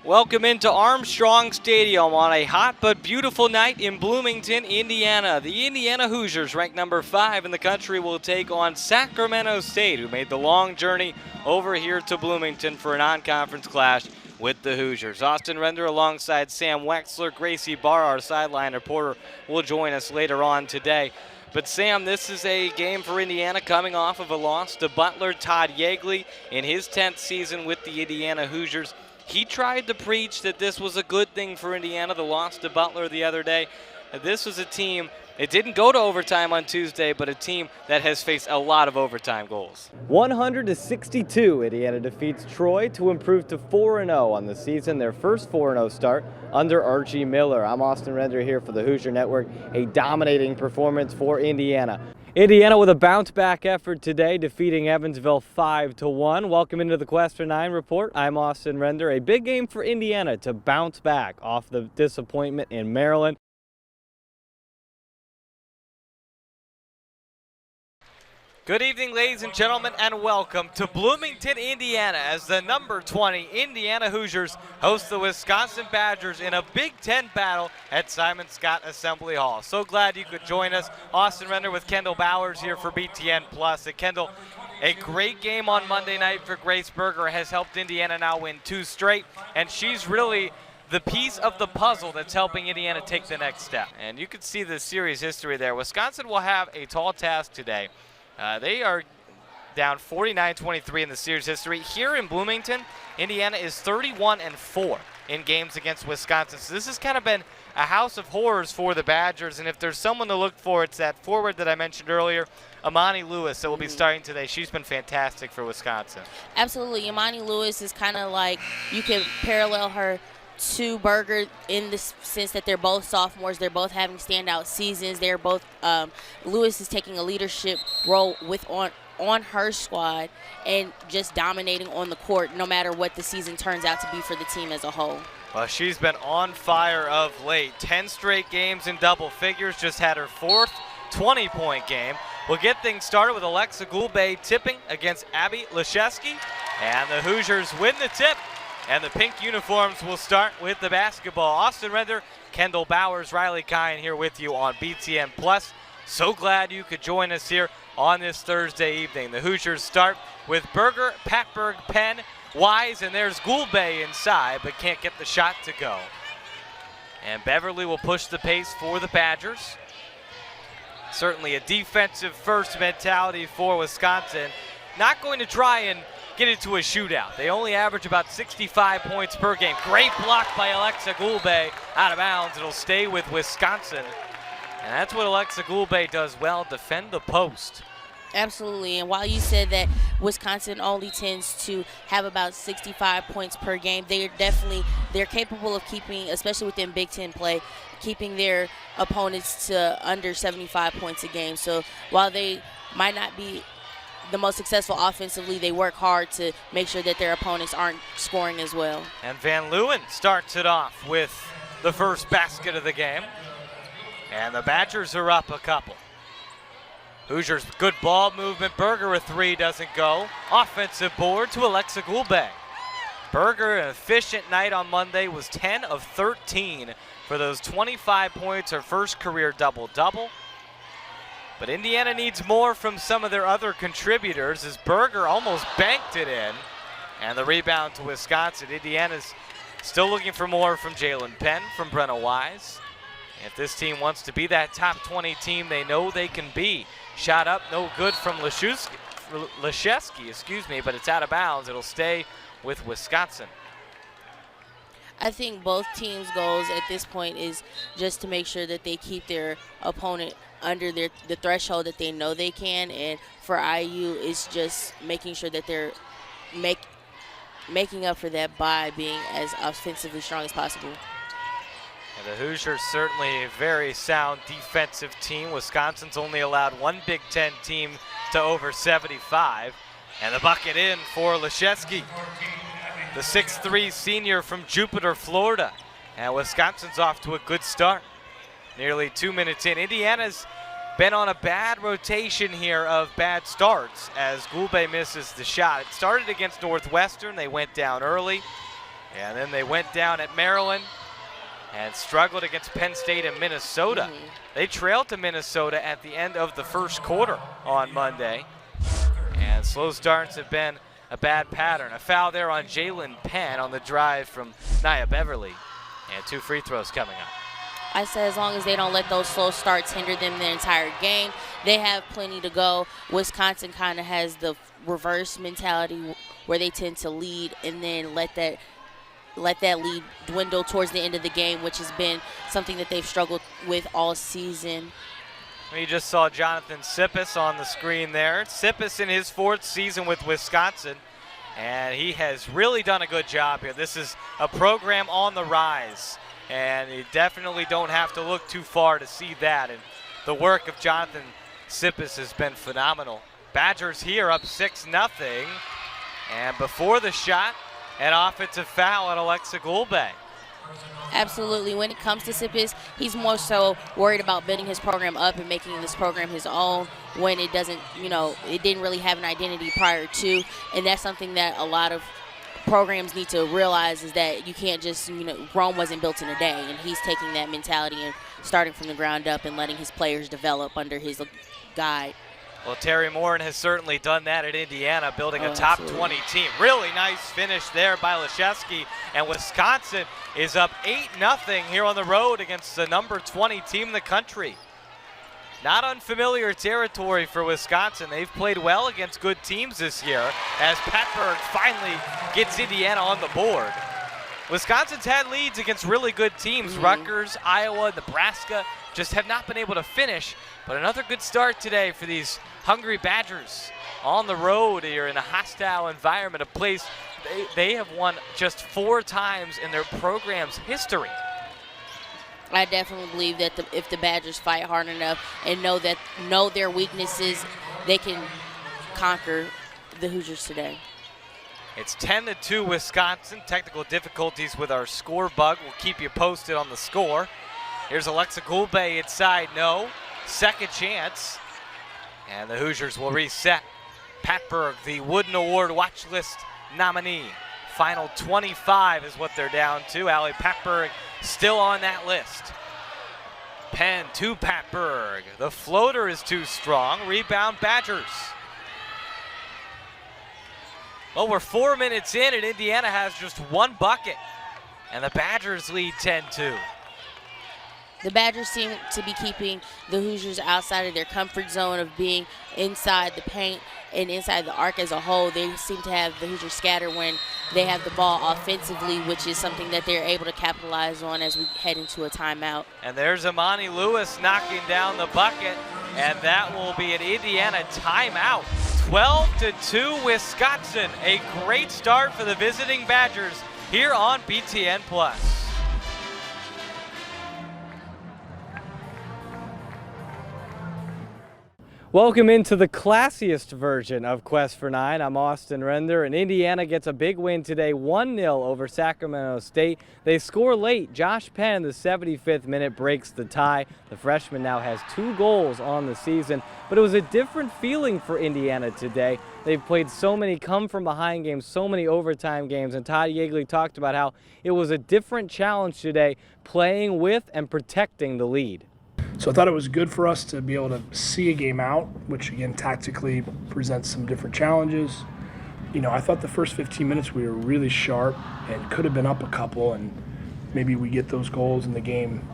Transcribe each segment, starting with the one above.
Welcome into Armstrong Stadium on a hot but beautiful night in Bloomington, Indiana. The Indiana Hoosiers, ranked number 5 in the country, will take on Sacramento State, who made the long journey over here to Bloomington for a non-conference clash with the Hoosiers. Austin Render alongside Sam Wexler. Gracie Barr, our sideline reporter, will join us later on today. But Sam, this is a game for Indiana coming off of a loss to Butler. Todd Yeagley in his 10th season with the Indiana Hoosiers. He tried to preach that this was a good thing for Indiana, the loss to Butler the other day. This was a team, it didn't go to overtime on Tuesday, but a team that has faced a lot of overtime goals. 100-62, Indiana defeats Troy to improve to 4-0 on the season, their first 4-0 start under Archie Miller. I'm Austin Render here for the Hoosier Network. A dominating performance for Indiana. Indiana with a bounce-back effort today, defeating Evansville 5-1. Welcome into the Quest for 9 report. I'm Austin Render. A big game for Indiana to bounce back off the disappointment in Maryland. Good evening, ladies and gentlemen, and welcome to Bloomington, Indiana, as the number 20 Indiana Hoosiers host the Wisconsin Badgers in a Big Ten battle at Simon Skjodt Assembly Hall. So glad you could join us. Austin Render with Kendall Bowers here for BTN Plus. And Kendall, a great game on Monday night for Grace Berger has helped Indiana now win 2 straight, and she's really the piece of the puzzle that's helping Indiana take the next step. And you can see the series history there. Wisconsin will have a tall task today. They are down 49-23 in the series history. Here in Bloomington, Indiana is 31-4 in games against Wisconsin. So this has kind of been a house of horrors for the Badgers. And if there's someone to look for, it's that forward that I mentioned earlier, Imani Lewis, that will be starting today. She's been fantastic for Wisconsin. Absolutely. Imani Lewis is kind of like, you can parallel her to Berger in the sense that they're both sophomores. They're both having standout seasons. They're both Lewis is taking a leadership role on her squad and just dominating on the court no matter what the season turns out to be for the team as a whole. Well, she's been on fire of late. 10 straight games in double figures, just had her 4th 20-point game. We'll get things started with Alexa Gulbe tipping against Abby Leszewski, and the Hoosiers win the tip. And the pink uniforms will start with the basketball. Austin Render, Kendall Bowers, Riley Kine here with you on BTN Plus. So glad you could join us here on this Thursday evening. The Hoosiers start with Berger, Patberg, Penn, Wise, and there's Gulbe inside, but can't get the shot to go. And Beverly will push the pace for the Badgers. Certainly a defensive first mentality for Wisconsin. Not going to try and get into a shootout. They only average about 65 points per game. Great block by Alexa Gulbe out of bounds. It'll stay with Wisconsin. And that's what Alexa Gulbe does well, defend the post. Absolutely. And while you said that Wisconsin only tends to have about 65 points per game, they're capable of keeping, especially within Big Ten play, keeping their opponents to under 75 points a game. So while they might not be the most successful offensively, they work hard to make sure that their opponents aren't scoring as well. And Van Leeuwen starts it off with the first basket of the game. And the Badgers are up a couple. Hoosiers, good ball movement. Berger a 3, doesn't go. Offensive board to Alexa Gulbe. Berger, an efficient night on Monday, was 10 of 13 for those 25 points, her first career double-double. But Indiana needs more from some of their other contributors as Berger almost banked it in. And the rebound to Wisconsin. Indiana's still looking for more from Jalen Penn, from Brenna Wise. If this team wants to be that top 20 team they know they can be. Shot up, no good from Leszewski, but it's out of bounds. It'll stay with Wisconsin. I think both teams' goals at this point is just to make sure that they keep their opponent under the threshold that they know they can, and for IU, it's just making sure that they're making up for that by being as offensively strong as possible. And the Hoosiers certainly a very sound defensive team. Wisconsin's only allowed one Big Ten team to over 75. And the bucket in for Leszewski, the 6'3" senior from Jupiter, Florida. And Wisconsin's off to a good start. Nearly 2 minutes in. Indiana's been on a bad rotation here of bad starts as Gulbe misses the shot. It started against Northwestern. They went down early. And then they went down at Maryland and struggled against Penn State and Minnesota. They trailed to Minnesota at the end of the first quarter on Monday. And slow starts have been a bad pattern. A foul there on Jalen Penn on the drive from Nia Beverly. And 2 free throws coming up. I said as long as they don't let those slow starts hinder them the entire game, they have plenty to go. Wisconsin kind of has the reverse mentality where they tend to lead and then let that lead dwindle towards the end of the game, which has been something that they've struggled with all season. We just saw Jonathan Sippis on the screen there. Sippis in his 4th season with Wisconsin, and he has really done a good job here. This is a program on the rise, and you definitely don't have to look too far to see that. And the work of Jonathan Sippis has been phenomenal. Badgers here up 6-0, and before the shot, an offensive foul on Alexa Gulbe. Absolutely. When it comes to Sippis, he's more so worried about building his program up and making this program his own when it doesn't, it didn't really have an identity prior to. And that's something that a lot of programs need to realize, is that you can't just, Rome wasn't built in a day. And he's taking that mentality and starting from the ground up and letting his players develop under his guide. Well, Terry Morin has certainly done that at Indiana, building a top 20 team. Really nice finish there by Leshevsky, and Wisconsin is up 8-0 here on the road against the number 20 team in the country. Not unfamiliar territory for Wisconsin. They've played well against good teams this year as Patberg finally gets Indiana on the board. Wisconsin's had leads against really good teams. Rutgers, Iowa, Nebraska just have not been able to finish. But another good start today for these hungry Badgers on the road here in a hostile environment, a place they have won just 4 times in their program's history. I definitely believe that if the Badgers fight hard enough and know their weaknesses, they can conquer the Hoosiers today. It's 10-2 Wisconsin. Technical difficulties with our score bug. We'll keep you posted on the score. Here's Alexa Gulbe inside, no. Second chance. And the Hoosiers will reset. Patberg, the Wooden Award watch list nominee. Final 25 is what they're down to. Ali Patberg still on that list. Penn to Patberg. The floater is too strong. Rebound Badgers. Well, we're 4 minutes in, and Indiana has just 1 bucket. And the Badgers lead 10-2. The Badgers seem to be keeping the Hoosiers outside of their comfort zone of being inside the paint and inside the arc as a whole. They seem to have the Hoosiers scattered when they have the ball offensively, which is something that they're able to capitalize on as we head into a timeout. And there's Amani Lewis knocking down the bucket, and that will be an Indiana timeout. 12-2 Wisconsin. A great start for the visiting Badgers here on BTN+. Welcome into the classiest version of Quest for 9. I'm Austin Render, and Indiana gets a big win today, 1-0 over Sacramento State. They score late. Josh Penn, the 75th minute, breaks the tie. The freshman now has 2 goals on the season, but it was a different feeling for Indiana today. They've played so many come-from-behind games, so many overtime games, and Todd Yeagley talked about how it was a different challenge today, playing with and protecting the lead. So I thought it was good for us to be able to see a game out, which again tactically presents some different challenges. I thought the first 15 minutes we were really sharp and could have been up a couple, and maybe we get those goals in the game.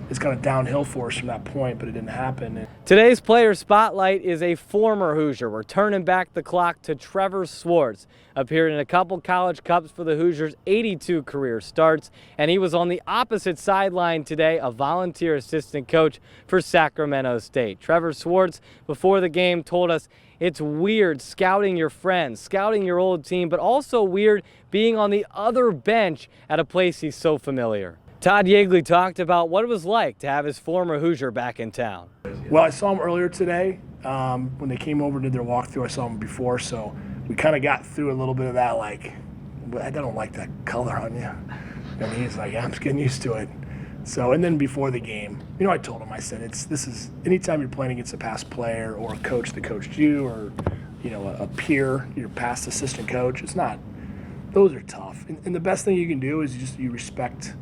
It's kind of downhill for us from that point, but it didn't happen. Today's player spotlight is a former Hoosier. We're turning back the clock to Trevor Swartz. Appeared in a couple college cups for the Hoosiers, 82 career starts, and he was on the opposite sideline today, a volunteer assistant coach for Sacramento State. Trevor Swartz, before the game, told us it's weird scouting your friends, scouting your old team, but also weird being on the other bench at a place he's so familiar. Todd Yeagley talked about what it was like to have his former Hoosier back in town. Well, I saw him earlier today. When they came over and did their walkthrough, I saw him before, so we kind of got through a little bit of that, like, I don't like that color on you. And he's like, yeah, I'm just getting used to it. So, and then before the game, I told him, I said, this is anytime you're playing against a past player or a coach that coached you or, a peer, your past assistant coach, it's not those are tough. And the best thing you can do is you respect.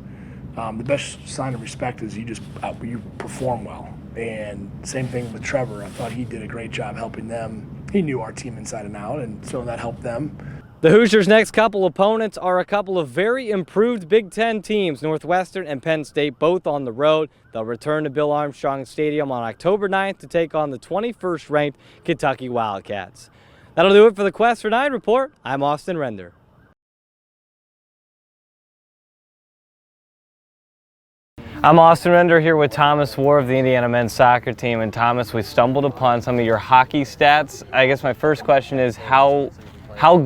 The best sign of respect is you perform well. And same thing with Trevor. I thought he did a great job helping them. He knew our team inside and out, and so that helped them. The Hoosiers' next couple opponents are a couple of very improved Big Ten teams, Northwestern and Penn State, both on the road. They'll return to Bill Armstrong Stadium on October 9th to take on the 21st ranked Kentucky Wildcats. That'll do it for the Quest for 9 report. I'm Austin Render. I'm Austin Render here with Thomas War of the Indiana men's soccer team. And Thomas, we stumbled upon some of your hockey stats. I guess my first question is how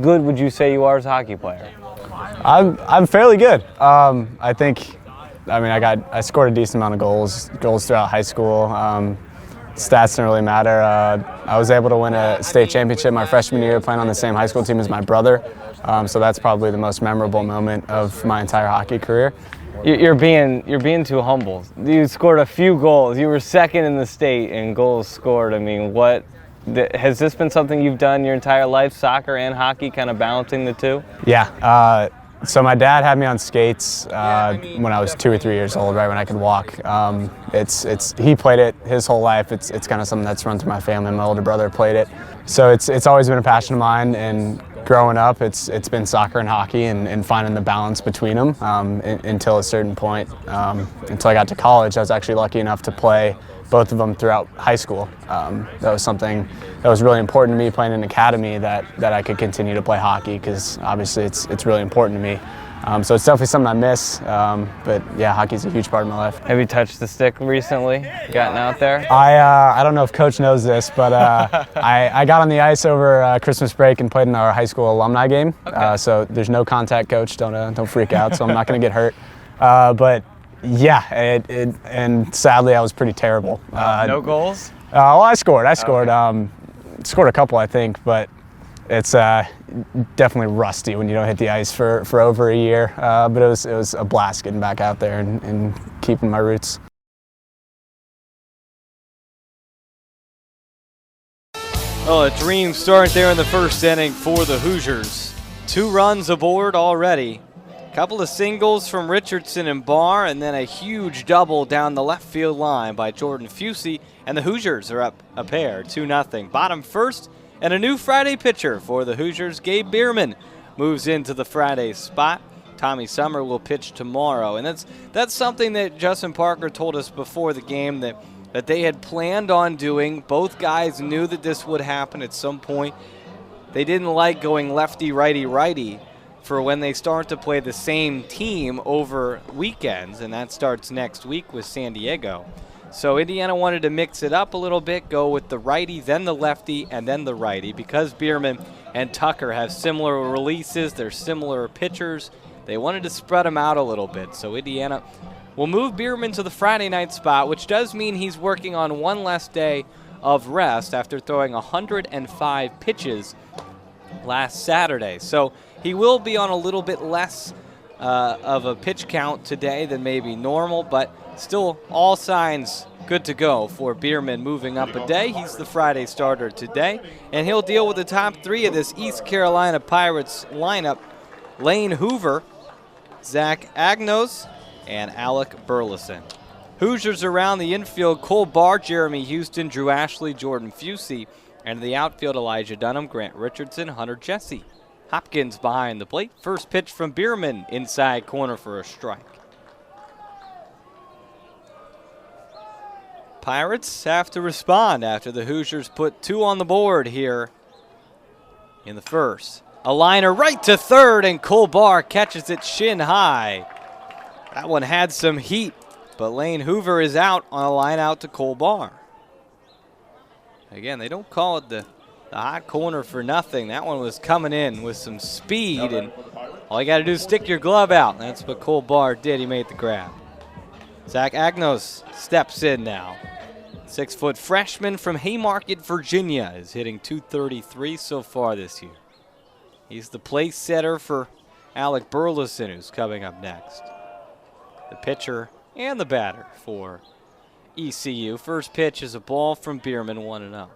good would you say you are as a hockey player? I'm fairly good. I scored a decent amount of goals throughout high school. Stats don't really matter. I was able to win a state championship my freshman year playing on the same high school team as my brother. So that's probably the most memorable moment of my entire hockey career. You're being too humble. You scored a few goals. You were second in the state in goals scored. I mean, has this been something you've done your entire life, soccer and hockey, kind of balancing the two? Yeah. So my dad had me on skates when I was 2 or 3 years old, right when I could walk. He played it his whole life. It's kind of something that's run through my family. My older brother played it, so it's always been a passion of mine. And growing up, it's been soccer and hockey, and finding the balance between them until a certain point. Until I got to college, I was actually lucky enough to play both of them throughout high school. That was something that was really important to me, playing in an academy, that I could continue to play hockey, because obviously it's really important to me. So it's definitely something I miss, but yeah, hockey's a huge part of my life. Have you touched the stick recently, gotten out there? I don't know if Coach knows this, but I got on the ice over Christmas break and played in our high school alumni game. Okay. So there's no contact, Coach, don't freak out, so I'm not going to get hurt. But yeah, and sadly I was pretty terrible. No goals? Well, I scored. Okay. Scored a couple, I think, but it's definitely rusty when you don't hit the ice for over a year. But it was a blast getting back out there and keeping my roots. Oh, a dream start there in the first inning for the Hoosiers. 2 runs aboard already. Couple of singles from Richardson and Barr, and then a huge double down the left field line by Jordan Fusey, and the Hoosiers are up a pair, 2-0. Bottom first, and a new Friday pitcher for the Hoosiers. Gabe Bierman moves into the Friday spot. Tommy Summer will pitch tomorrow, and that's something that Justin Parker told us before the game that they had planned on doing. Both guys knew that this would happen at some point. They didn't like going lefty, righty, righty for when they start to play the same team over weekends, and that starts next week with San Diego. So Indiana wanted to mix it up a little bit, go with the righty, then the lefty, and then the righty. Because Bierman and Tucker have similar releases, they're similar pitchers, they wanted to spread them out a little bit. So Indiana will move Bierman to the Friday night spot, which does mean he's working on one less day of rest after throwing 105 pitches last Saturday. So he will be on a little bit less of a pitch count today than maybe normal, but still all signs good to go for Bierman moving up a day. He's the Friday starter today, and he'll deal with the top 3 of this East Carolina Pirates lineup: Lane Hoover, Zach Agnos, and Alec Burleson. Hoosiers around the infield: Cole Barr, Jeremy Houston, Drew Ashley, Jordan Fusey, and the outfield: Elijah Dunham, Grant Richardson, Hunter Jesse. Hopkins behind the plate. First pitch from Bierman, inside corner for a strike. Pirates have to respond after the Hoosiers put 2 on the board here in the first. A liner right to third, and Cole Barr catches it shin high. That one had some heat, but Lane Hoover is out on a line out to Cole Barr. Again, they don't call it the hot corner for nothing. That one was coming in with some speed, and all you got to do is stick your glove out. That's what Cole Barr did. He made the grab. Zach Agnos steps in now. 6-foot freshman from Haymarket, Virginia, is hitting .233 so far this year. He's the place setter for Alec Burleson, who's coming up next. The pitcher and the batter for ECU. First pitch is a ball from Bierman, 1-0.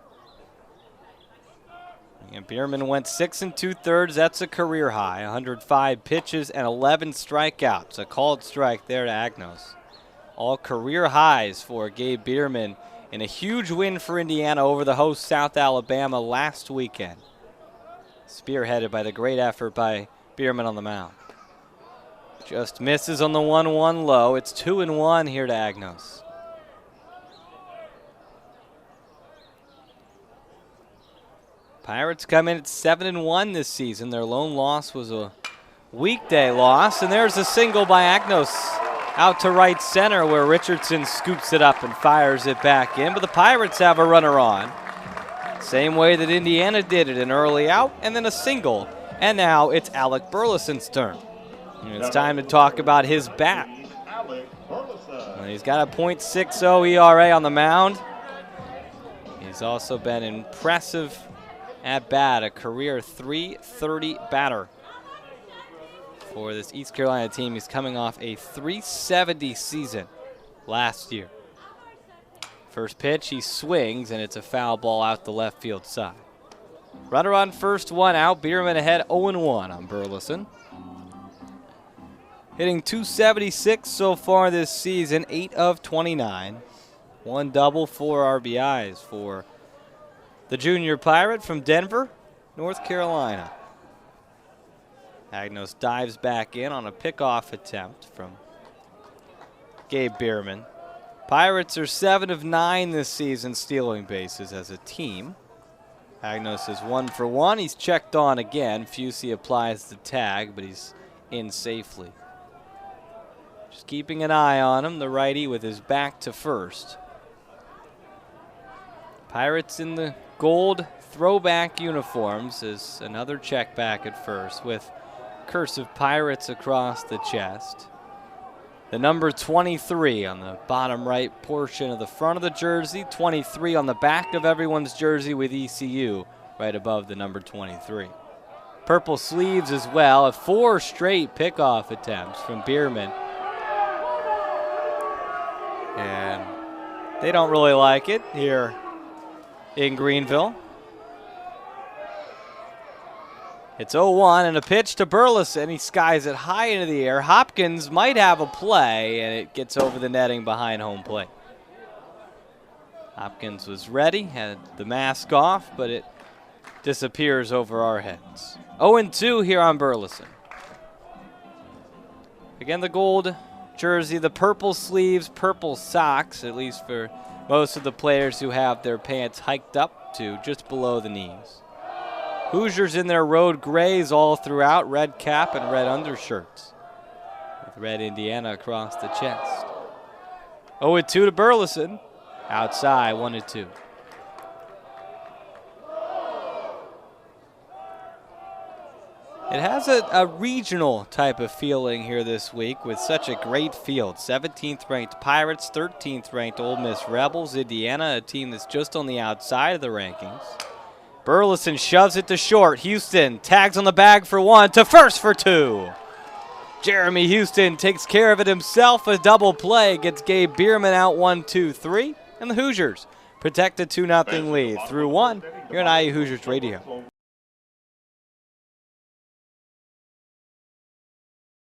And Bierman went 6 2/3. That's a career high. 105 pitches and 11 strikeouts. A called strike there to Agnos. All career highs for Gabe Bierman in a huge win for Indiana over the host South Alabama last weekend. Spearheaded by the great effort by Bierman on the mound. Just misses on the 1-1 low. It's 2-1 here to Agnos. Pirates come in at 7-1 this season. Their lone loss was a weekday loss, and there's a single by Agnos out to right center where Richardson scoops it up and fires it back in, but the Pirates have a runner on. Same way that Indiana did it, an early out and then a single, and now it's Alec Burleson's turn. And it's time to talk about his bat. He's got a .60 ERA on the mound. He's also been impressive at bat, a career .330 batter for this East Carolina team. He's coming off a .370 season last year. First pitch, he swings, and it's a foul ball out the left field side. Runner on first, one out. Bierman ahead 0-1 on Burleson. Hitting .276 so far this season, 8 of 29. 1 double, 4 RBIs for the junior Pirate from Denver, North Carolina. Agnos dives back in on a pickoff attempt from Gabe Bierman. Pirates are 7 of 9 this season stealing bases as a team. Agnos is 1 for 1. He's checked on again. Fusey applies the tag, but he's in safely. Just keeping an eye on him, the righty with his back to first. Pirates in the gold throwback uniforms is another check back at first with cursive Pirates across the chest. The number 23 on the bottom right portion of the front of the jersey, 23 on the back of everyone's jersey with ECU right above the number 23. Purple sleeves as well, 4 straight pickoff attempts from Bierman. And they don't really like it here in Greenville. It's 0-1 and a pitch to Burleson. He skies it high into the air. Hopkins might have a play, and it gets over the netting behind home plate. Hopkins was ready, had the mask off, but it disappears over our heads. 0-2 here on Burleson. Again, the gold jersey, the purple sleeves, purple socks, at least for most of the players who have their pants hiked up to just below the knees. Hoosiers in their road grays all throughout, red cap and red undershirts, with red Indiana across the chest. 0-2 to Burleson, outside 1-2. It has a regional type of feeling here this week with such a great field. 17th ranked Pirates, 13th ranked Ole Miss Rebels, Indiana, a team that's just on the outside of the rankings. Burleson shoves it to short. Houston tags on the bag for 1, to first for 2. Jeremy Houston takes care of it himself. A double play gets Gabe Bierman out 1-2-3. And the Hoosiers protect a 2-0 lead through 1 here on IU Hoosiers Radio.